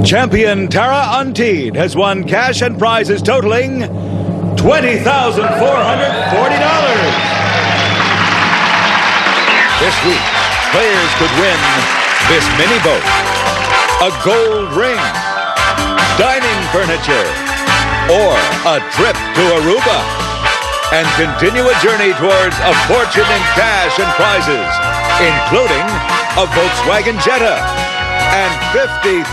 Champion Tara Unteed has won cash and prizes totaling $20,440. This week, players could win this mini boat, a gold ring, dining furniture, or a trip to Aruba, and continue a journey towards a fortune in cash and prizes, including a Volkswagen Jetta and $50,000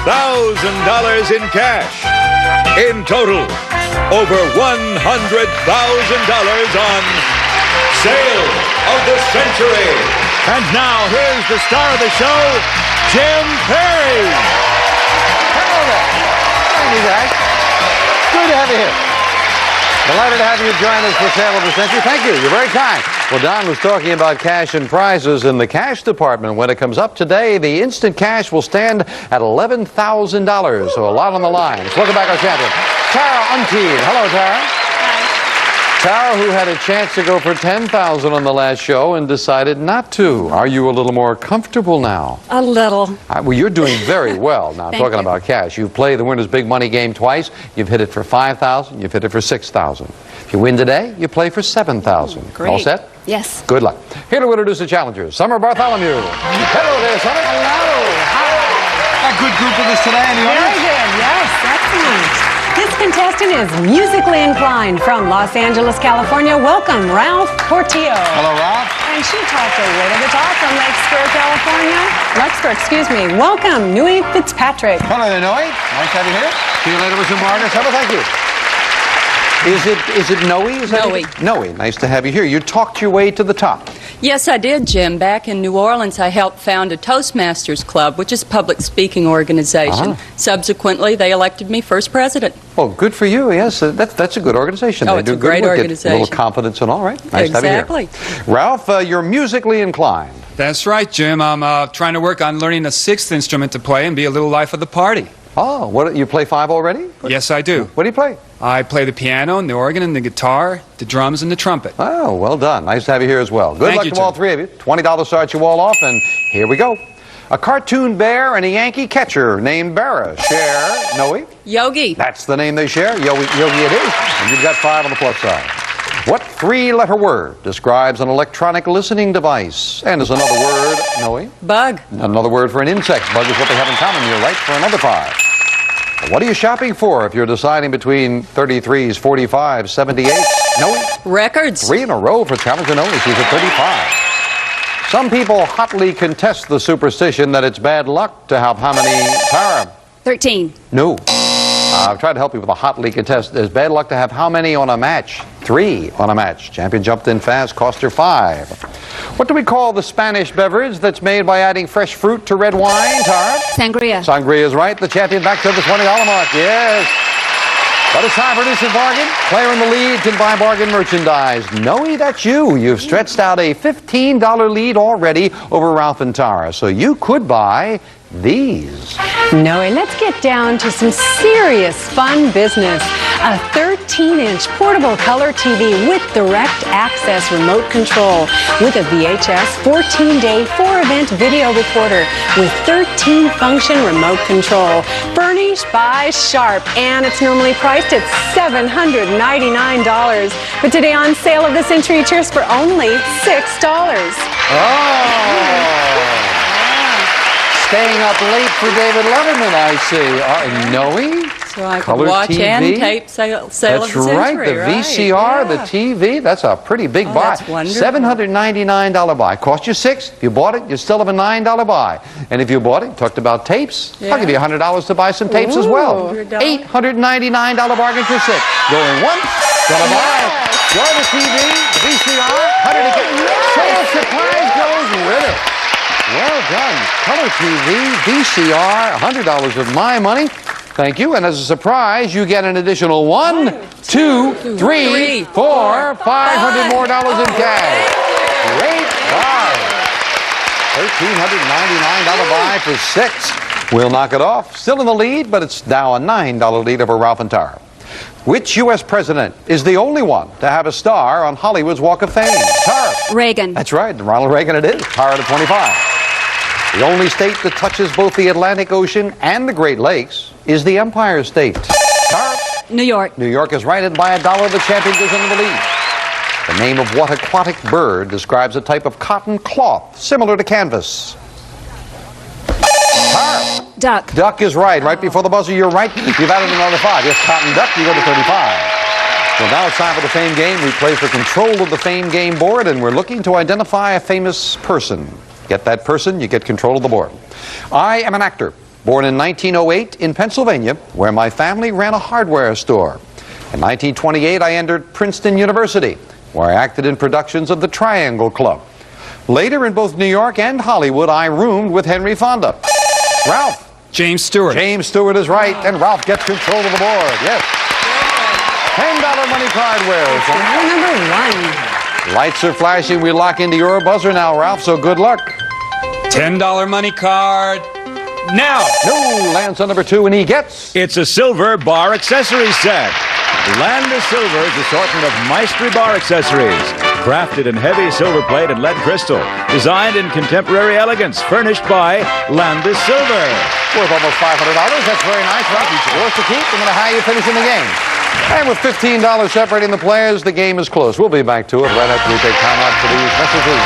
in cash. In total, over $100,000 on Sale of the Century. And now, here's the star of the show, Jim Perry. Hello there. Thank you, guys. Good to have you here. Delighted to have you join us for Sale of the Century. Thank you. You're very kind. Well, Don was talking about cash and prizes in the cash department. When it comes up today, the instant cash will stand at $11,000. So a lot on the line. Let's welcome back our champion, Tara Unteed. Hello, Tara. Tara, who had a chance to go for $10,000 on the last show and decided not to. Are you a little more comfortable now? A little. Well, you're doing very well. Now, I'm talking about cash. You've played the Winner's Big Money game twice. You've hit it for $5,000. You've hit it for $6,000. If you win today, you play for $7,000. Great. All set? Yes. Good luck. Here to introduce the challengers, Summer Bartholomew. Hello there, Summer. Hello. A good group with us today, any Very others? good. Yes, excellent. This contestant is musically inclined from Los Angeles, California. Welcome, Ralph Portillo. Hello, Ralph. And she taught the rhythm guitar from Larkspur, excuse me. Welcome, Nui Fitzpatrick. Hello there, Noe. Nice to have you here. See you later with some Margaret. Summer, thank you. Is it Noe? Noe. Nice to have you here. You talked your way to the top. Yes, I did, Jim. Back in New Orleans, I helped found a Toastmasters Club, which is a public speaking organization. Subsequently, they elected me first president. Well, good for you. Yes, that's a good organization. Oh, They it's do a good great work. organization. Get a little confidence and all right. Nice to have you Exactly. here. Ralph, you're musically inclined. That's right, Jim. I'm trying to work on learning a sixth instrument to play and be a little life of the party. Oh, what? You play 5 already? Yes, I do. What do you play? I play the piano and the organ and the guitar, the drums and the trumpet. Oh, well done. Nice to have you here as well. Good Thank luck you, to all Jim. three of you. $20 starts you all off, and here we go. A cartoon bear and a Yankee catcher named Berra share Noe. Yogi. That's the name they share. Yogi it is. And you've got 5 on the plus side. What 3-letter word describes an electronic listening device? And is another word, Noe? Bug. Another word for an insect. Bug is what they have in common. You're right for another 5. What are you shopping for if you're deciding between 33s, 45s, 78s? Noe? Records. 3 in a row for Challenger Noe. She's at 35. Some people hotly contest the superstition that it's bad luck to have how many? Tara? 13. No. I've tried to help you with a hotly contest. There's bad luck to have how many on a match? 3 on a match. Champion jumped in fast, cost her 5. What do we call the Spanish beverage that's made by adding fresh fruit to red wine, Tara? Sangria. Sangria is right. The champion back to the $20 mark. Yes. But it's time for an instant bargain. Player in the lead can buy bargain merchandise. Noe, that's you. You've stretched out a $15 lead already over Ralph and Tara. So you could buy these. Noe, let's get down to some serious fun business. A 13-inch portable color TV with direct access remote control with a VHS 14-day 4-event video recorder with 13-function remote control. Furnished by Sharp, and it's normally priced at $799. But today on Sale of the Century, cheers for only $6. Oh! Staying up late for David Letterman, I see. Noe? So I Color could watch TV? and tape Sale of the That's Century. right, the VCR, the Yeah. TV, that's a pretty big Oh, buy. that's wonderful. $799 buy. Cost you $6. If you bought it, you still have a $9 buy. And if you bought it, talked about tapes, I'll give you $100 to buy some tapes as well. $100. $899 bargain for $6. Going once, gonna buy. Enjoy the TV, the VCR, 100 again. So surprise goes with it. Well done. Color TV, VCR, $100 of my money. Thank you. And as a surprise, you get an additional 1, 2, 3, 4, $500 more dollars in cash. Great buy. $1,399 buy for $6. We'll knock it off. Still in the lead, but it's now a $9 lead over Ralph and Tara. Which U.S. president is the only one to have a star on Hollywood's Walk of Fame? Tara. Reagan. That's right. Ronald Reagan it is. Tara to 25. The only state that touches both the Atlantic Ocean and the Great Lakes is the Empire State? Tara? New York. New York is right, and by $1, the champion goes into the lead. The name of what aquatic bird describes a type of cotton cloth similar to canvas? Tara? Duck. Duck is right. Right before the buzzer, you're right. You've added another 5. Yes, cotton duck, you go to 35. So now it's time for the Fame Game. We play for control of the Fame Game board, and we're looking to identify a famous person. Get that person, you get control of the board. I am an actor, born in 1908 in Pennsylvania, where my family ran a hardware store. In 1928, I entered Princeton University, where I acted in productions of the Triangle Club. Later, in both New York and Hollywood, I roomed with Henry Fonda. Ralph. James Stewart. James Stewart is right, and Ralph gets control of the board. Yes. $10 money card wears. Number 1. Lights are flashing. We lock into your buzzer now, Ralph, so good luck. $10 money card. Now. No, lands on number 2, and he gets... It's a silver bar accessory set. Landis Silver's assortment of Maestri bar accessories. Crafted in heavy silver plate and lead crystal. Designed in contemporary elegance. Furnished by Landis Silver. Worth almost $500. That's very nice, Ralph. Yours to keep, no matter how you finish in the game. And with $15 separating the players, the game is close. We'll be back to it right after we take time out for these messages.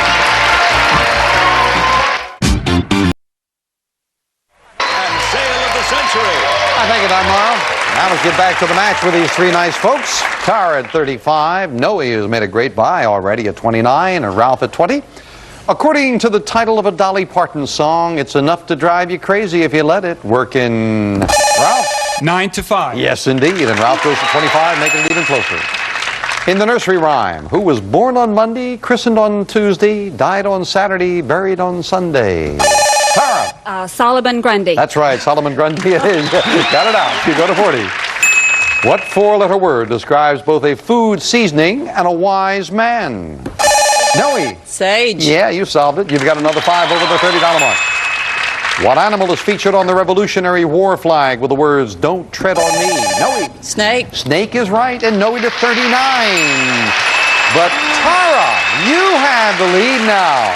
And sale of the century. Thank you, Don Morrow. Now let's get back to the match with these 3 nice folks. Tara at 35. Noe has made a great buy already at 29, and Ralph at 20. According to the title of a Dolly Parton song, it's enough to drive you crazy if you let it. Working Ralph. 9 to 5. Yes, indeed. And Ralph goes to 25, making it even closer. In the nursery rhyme, who was born on Monday, christened on Tuesday, died on Saturday, buried on Sunday? Tara. Solomon Grundy. That's right, Solomon Grundy it is. Got it out. You go to 40. What 4-letter word describes both a food seasoning and a wise man? Noe. Sage. Yeah, you solved it. You've got another 5 over the $30 mark. What animal is featured on the Revolutionary War flag with the words, "Don't tread on me"? Noe. Snake. Snake is right, and Noe to 39. But Tara, you have the lead now.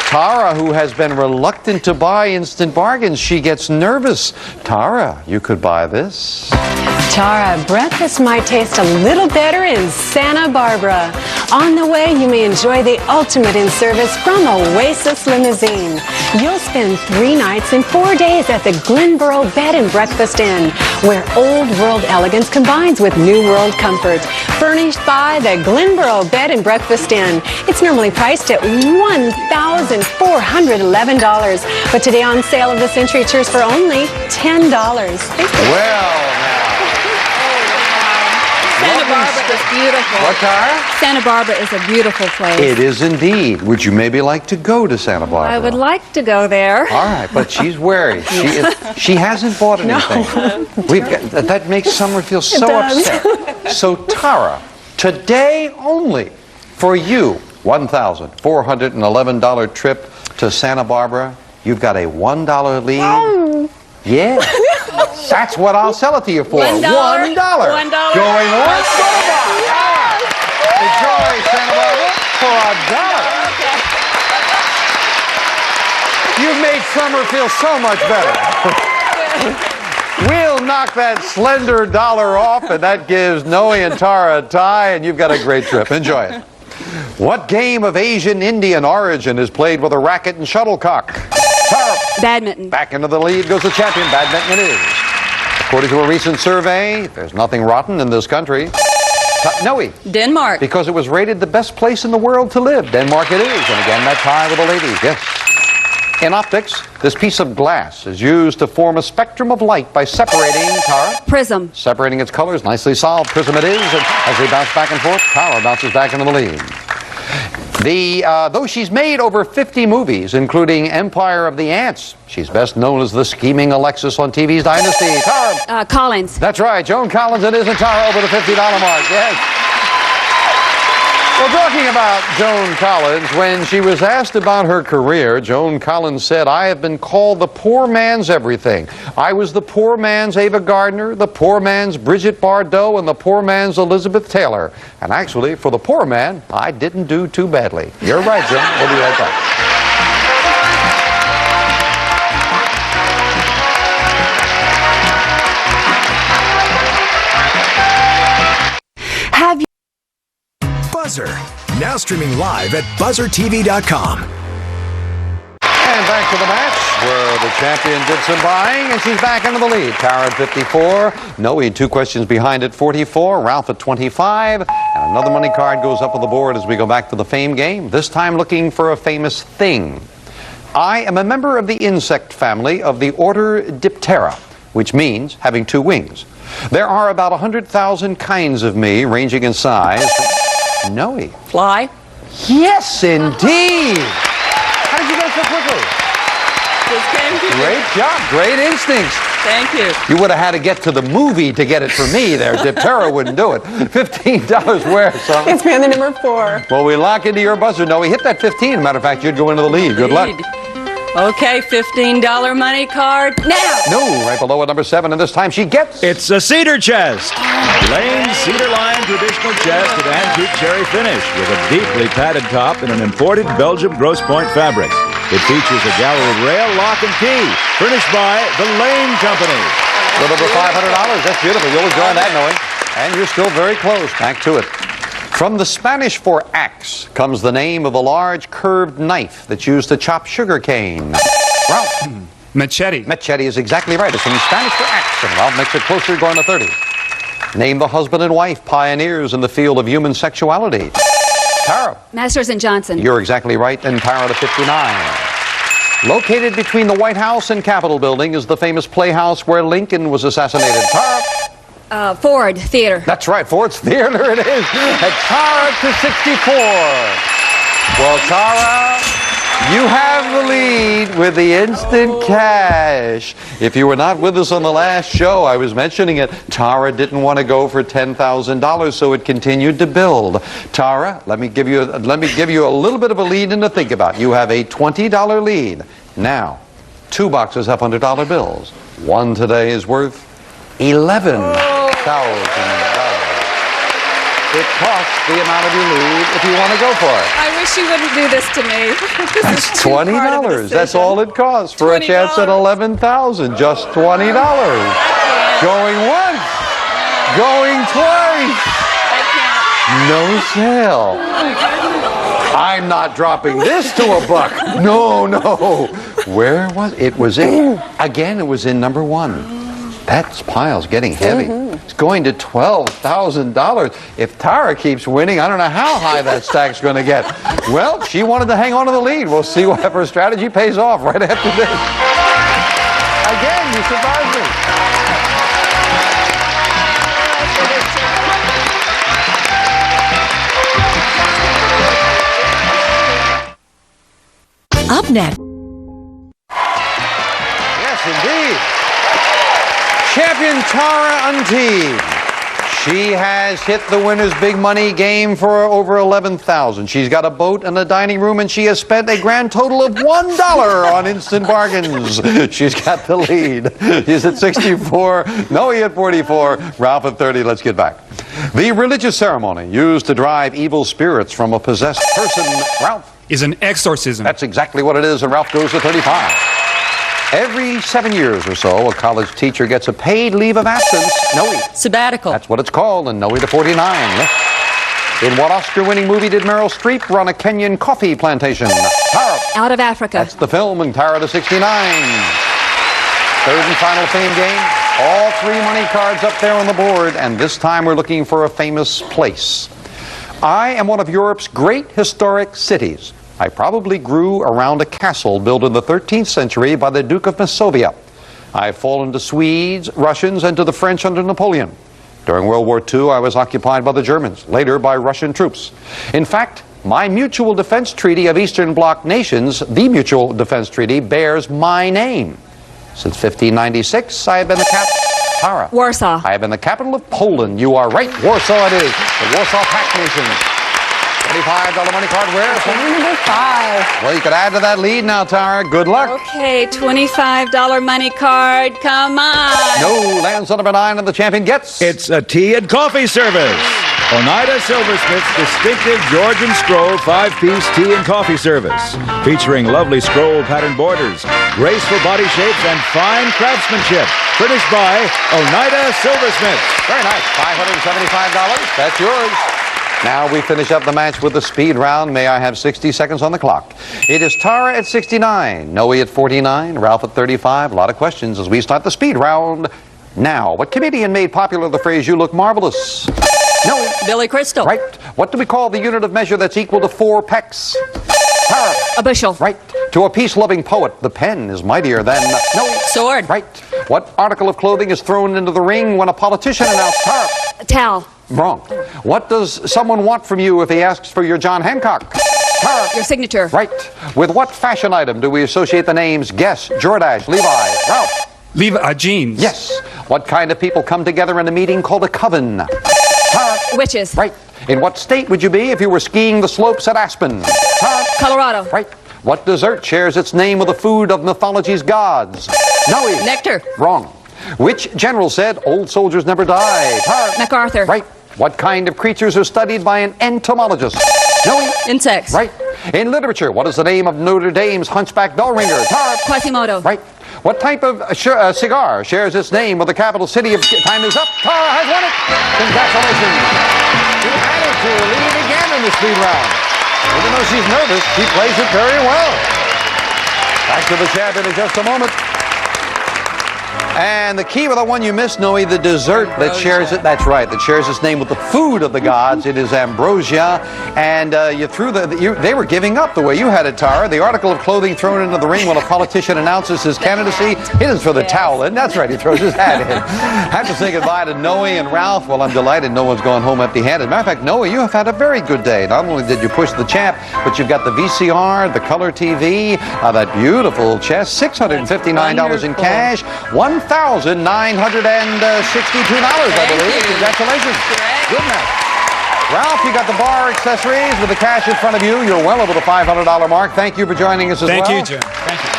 Tara, who has been reluctant to buy instant bargains, she gets nervous. Tara, you could buy this. Tara, breakfast might taste a little better in Santa Barbara. On the way, you may enjoy the ultimate in service from Oasis Limousine. You'll spend 3 nights and 4 days at the Glenboro Bed and Breakfast Inn, where old world elegance combines with new world comfort. Furnished by the Glenboro Bed and Breakfast Inn. It's normally priced at $1,411, but today on Sale of the Century, it's yours for only $10. Well, Santa Barbara is beautiful. what, Tara? Santa Barbara is a beautiful place. It is indeed. Would you maybe like to go to Santa Barbara? I would like to go there. All right, but she's wary. She hasn't bought anything. That makes Summer feel so upset. So, Tara, today only for you, $1,411 trip to Santa Barbara. You've got a $1 lead. Yeah. That's what I'll sell it to you for. $1. $1. Going once, enjoy Santa Barbara for $1. You've made Summer feel so much better. We'll knock that slender dollar off, and that gives Noe and Tara a tie, and you've got a great trip. Enjoy it. What game of Asian Indian origin is played with a racket and shuttlecock? Tara. Badminton. Back into the lead goes the champion. Badminton it is. According to a recent survey, there's nothing rotten in this country. Noe. Denmark. Because it was rated the best place in the world to live. Denmark it is. And again, that tie with the ladies. Yes. In optics, this piece of glass is used to form a spectrum of light by separating, Tara. Prism. Separating its colors. Nicely solved. Prism it is. And as they bounce back and forth, Tara bounces back into the lead. Though she's made over 50 movies, including Empire of the Ants, she's best known as the scheming Alexis on TV's Dynasty. Tara. Collins. That's right. Joan Collins it is, and Tara over the $50 mark. Yes. Well, talking about Joan Collins, when she was asked about her career, Joan Collins said, "I have been called the poor man's everything. I was the poor man's Ava Gardner, the poor man's Bridget Bardot, and the poor man's Elizabeth Taylor. And actually, for the poor man, I didn't do too badly." You're right, Joan. We'll be right back. Buzzer. Now streaming live at buzzertv.com. And back to the match where the champion did some buying, and she's back into the lead. Tara at 54, Noe 2 questions behind at 44, Ralph at 25, and another money card goes up on the board as we go back to the fame game, this time looking for a famous thing. I am a member of the insect family of the order Diptera, which means having 2 wings. There are about 100,000 kinds of me, ranging in size. Noe. Fly. Yes, indeed. How did you go so quickly? Just came to me. Great job. Great instincts. Thank you. You would have had to get to the movie to get it for me there. Diptera wouldn't do it. $15 where, son? It's man the number 4. Well, we lock into your buzzer. No, we hit that 15. Matter of fact, you'd go into the lead. Good luck. Okay, $15 money card now. No, right below at number 7, and this time she gets it. It's a cedar chest. Lane's cedar line traditional chest with antique cherry finish with a deeply padded top in an imported Belgium Grosse Pointe fabric. It features a gallery rail, lock, and key, furnished by the Lane Company. A little over $500. That's beautiful. You'll enjoy that, Noe. And you're still very close. Back to it. From the Spanish for axe comes the name of a large curved knife that's used to chop sugar cane. Ralph. Machete. Machete is exactly right. It's from Spanish for axe. And Ralph makes it closer, going to 30. Name the husband and wife pioneers in the field of human sexuality. Tara. Masters and Johnson. You're exactly right. And Tara to 59. Located between the White House and Capitol Building is the famous playhouse where Lincoln was assassinated. Tara. Ford Theater. That's right, Ford's Theater it is. At Tara to 64. Well, Tara, you have the lead with the instant cash. If you were not with us on the last show, I was mentioning it. Tara didn't want to go for $10,000, so it continued to build. Tara, let me give you a little bit of a lead in to think about. You have a $20 lead. Now, 2 boxes have $100 bills. One today is worth $11,000. It costs the amount of your lead if you want to go for it. I wish you wouldn't do this to me. That's $20. That's all it costs for a chance at $11,000. Just $20. Going once. Going twice. No sale. I'm not dropping this to a buck. No, no. Where was it? Was it? Again, it was in number 1. That pile's getting heavy. It's going to $12,000. If Tara keeps winning, I don't know how high that stack's going to get. Well, she wanted to hang on to the lead. We'll see if her strategy pays off right after this. Again, you surprised me. Up next. Yes, indeed. Champion Tara Unteed. She has hit the winner's big money game for over $11,000. She's got a boat and a dining room, and she has spent a grand total of $1 on instant bargains. She's got the lead. She's at 64, Noe at 44, Ralph at 30. Let's get back. The religious ceremony used to drive evil spirits from a possessed person, Ralph, is an exorcism. That's exactly what it is, and Ralph goes to 35. Every 7 years or so, a college teacher gets a paid leave of absence. Noe. Sabbatical. That's what it's called, and Noe to 49. In what Oscar-winning movie did Meryl Streep run a Kenyan coffee plantation? Tara. Out of Africa. That's the film, and Tara to 69. Third and final fame game. All 3 money cards up there on the board, and this time we're looking for a famous place. I am one of Europe's great historic cities. I probably grew around a castle built in the 13th century by the Duke of Masovia. I've fallen to Swedes, Russians, and to the French under Napoleon. During World War II, I was occupied by the Germans, later by Russian troops. In fact, my Mutual Defense Treaty of Eastern Bloc nations, the Mutual Defense Treaty, bears my name. Since 1596, I have been the Tara. Warsaw. I have been the capital of Poland. You are right. Warsaw it is. The Warsaw Pact Nations. $25 money card where? Number 5. Well, you could add to that lead now, Tara. Good luck. Okay, $25 money card. Come on. No, lands on number 9, and the champion gets. It's a tea and coffee service. Oneida Silversmith's distinctive Georgian scroll 5-piece tea and coffee service, featuring lovely scroll pattern borders, graceful body shapes, and fine craftsmanship. Furnished by Oneida Silversmith. Very nice. $575. That's yours. Now we finish up the match with the speed round. May I have 60 seconds on the clock? It is Tara at 69, Noe at 49, Ralph at 35. A lot of questions as we start the speed round now. What comedian made popular the phrase, "You look marvelous"? Noe. Billy Crystal. Right. What do we call the unit of measure that's equal to 4 pecks? Tara. A bushel. Right. To a peace-loving poet, the pen is mightier than... Noe. Sword. Right. What article of clothing is thrown into the ring when a politician announces... Tara. A towel. Wrong. What does someone want from you if he asks for your John Hancock? Tara. Your signature. Right. With what fashion item do we associate the names Guess, Jordache, Levi, Ralph? Leave jeans. Yes. What kind of people come together in a meeting called a coven? Tara. Witches. Right. In what state would you be if you were skiing the slopes at Aspen? Tara. Colorado. Right. What dessert shares its name with the food of mythology's gods? Noe. Nectar. Wrong. Which general said old soldiers never die? Tara. MacArthur. Right. What kind of creatures are studied by an entomologist? Noe. Insects. Right. In literature, what is the name of Notre Dame's hunchback bell ringer? Tara. Quasimodo. Right. What type of cigar shares its name with the capital city of... Time is up. Tara has won it. Congratulations. She added to the lead again in the speed round. Even though she's nervous, she plays it very well. Back to the champion in just a moment. And the key with the one you missed, Noe, the dessert that shares it, that's right, that shares its name with the food of the gods. It is ambrosia. And you threw they were giving up the way you had it, Tara. The article of clothing thrown into the ring when a politician announces his candidacy, it is for the towel in. That's right, he throws his hat in. Have to say goodbye to Noe and Ralph. Well, I'm delighted no one's gone home empty-handed. Matter of fact, Noe, you have had a very good day. Not only did you push the champ, but you've got the VCR, the color TV, that beautiful chest, $659 in cash, $1,962, I believe. Congratulations. Good match. Ralph, you got the bar accessories with the cash in front of you. You're well over the $500 mark. Thank you for joining us as well. Thank you, Jim. Thank you.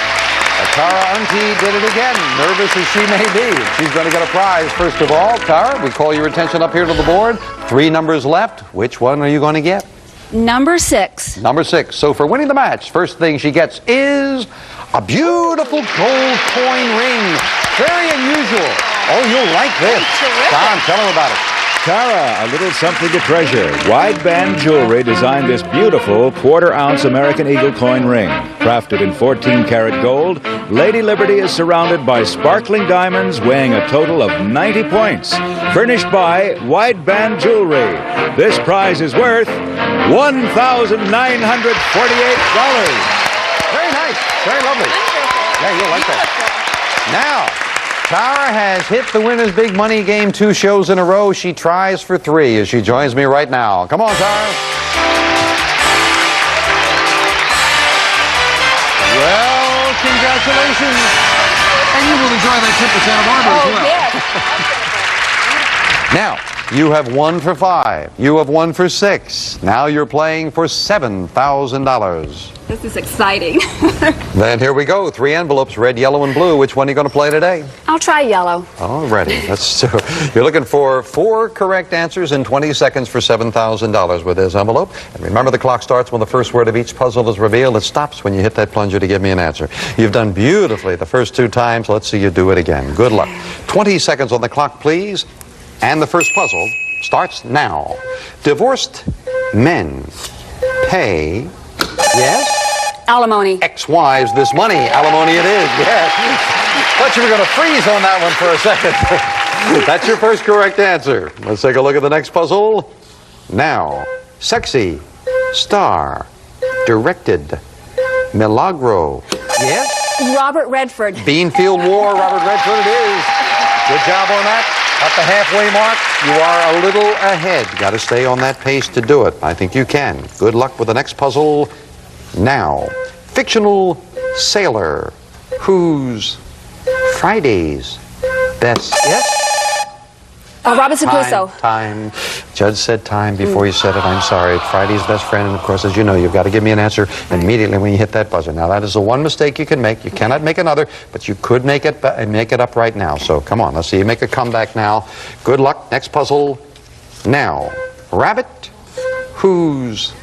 Tara Unke did it again, nervous as she may be. She's going to get a prize, first of all. Tara, we call your attention up here to the board. 3 numbers left. Which one are you going to get? Number 6. Number 6. So for winning the match, first thing she gets is a beautiful gold coin ring. Very unusual. Oh, you'll like this. Don, tell them about it. Tara, a little something to treasure. Wideband Jewelry designed this beautiful quarter-ounce American Eagle coin ring. Crafted in 14-karat gold, Lady Liberty is surrounded by sparkling diamonds weighing a total of 90 points. Furnished by Wideband Jewelry. This prize is worth $1,948. Very nice. Very lovely. Yeah, you'll like that. Now, Tara has hit the winner's big money game 2 shows in a row. She tries for 3 as she joins me right now. Come on, Tara. Well, congratulations. And you will enjoy that trip to Santa Barbara as well. Now, you have won for 5. You have won for 6. Now you're playing for $7,000. This is exciting. Then here we go. 3 envelopes, red, yellow, and blue. Which one are you going to play today? I'll try yellow. Alrighty. You're looking for 4 correct answers in 20 seconds for $7,000 with this envelope. And remember, the clock starts when the first word of each puzzle is revealed. It stops when you hit that plunger to give me an answer. You've done beautifully the first 2 times. Let's see you do it again. Good luck. 20 seconds on the clock, please. And the first puzzle starts now. Divorced men pay... Yes? Alimony. Ex-wives this money. Alimony it is, yes. Thought you were going to freeze on that one for a second. That's your first correct answer. Let's take a look at the next puzzle. Now, sexy, star, directed, milagro. Yes? Robert Redford. Beanfield War, Robert Redford it is. Good job on that. At the halfway mark, you are a little ahead. Got to stay on that pace to do it. I think you can. Good luck with the next puzzle. Now, fictional sailor whose Fridays best... Yes? Robinson Crusoe. Time. Judge said time before you said it. I'm sorry. Friday's best friend. And, of course, as you know, you've got to give me an answer immediately when you hit that buzzer. Now, that is the one mistake you can make. You cannot make another, but you could make it up right now. So, come on. Let's see you make a comeback now. Good luck. Next puzzle. Now, rabbit whose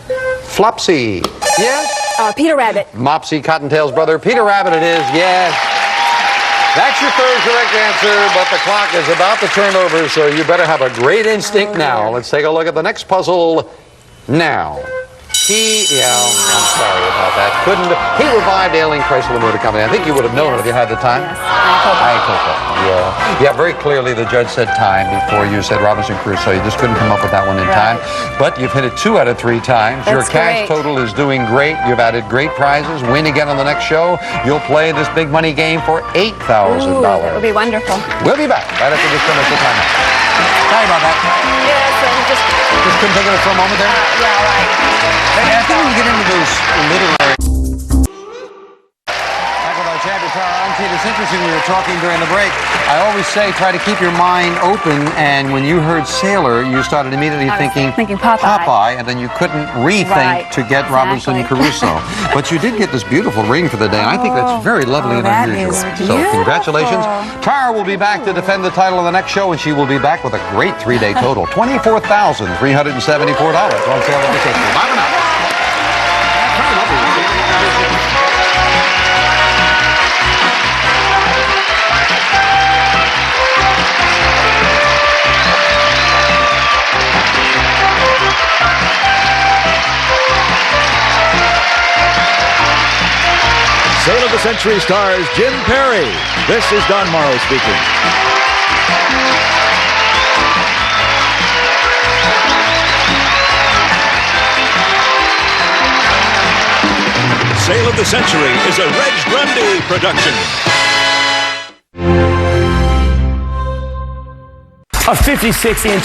Flopsy. Yes? Peter Rabbit. Mopsy Cottontail's brother. Peter Rabbit it is. Yes. That's your third correct answer, but the clock is about to turn over, so you better have a great instinct now. Let's take a look at the next puzzle Now, I'm sorry about that. He revived Ailing Chrysler Motor Company. I think you would have known it if you had the time. Yes. Yeah, very clearly the judge said time before you said Robinson Crusoe. You just couldn't come up with that one in time. But you've hit it 2 out of 3 times. That's Your cash great. total is doing great. You've added great prizes. Win again on the next show. You'll play this big money game for $8,000. Ooh, that would be wonderful. We'll be back right after this commercial time. Sorry about that. Yes, Just couldn't think of it for a moment there. yeah, all right. Hey, I think we get into those literary. Back with our champion, Tara Auntie. It's interesting, we were talking during the break. I always say try to keep your mind open, and when you heard sailor, you started immediately I was thinking Popeye. and then you couldn't rethink Right, to get Robinson exactly. Crusoe. But you did get this beautiful ring for the day, and I think that's very lovely and that unusual. is So beautiful. congratulations. Tara will be back to defend the title in the next show, and she will be back with a great 3-day total. $24,374 on sale at the Century. Bye for now. Very lovely. Sale of the Century stars Jim Perry. This is Don Morrow speaking. Sale of the Century is a Reg Grundy production. A 56-inch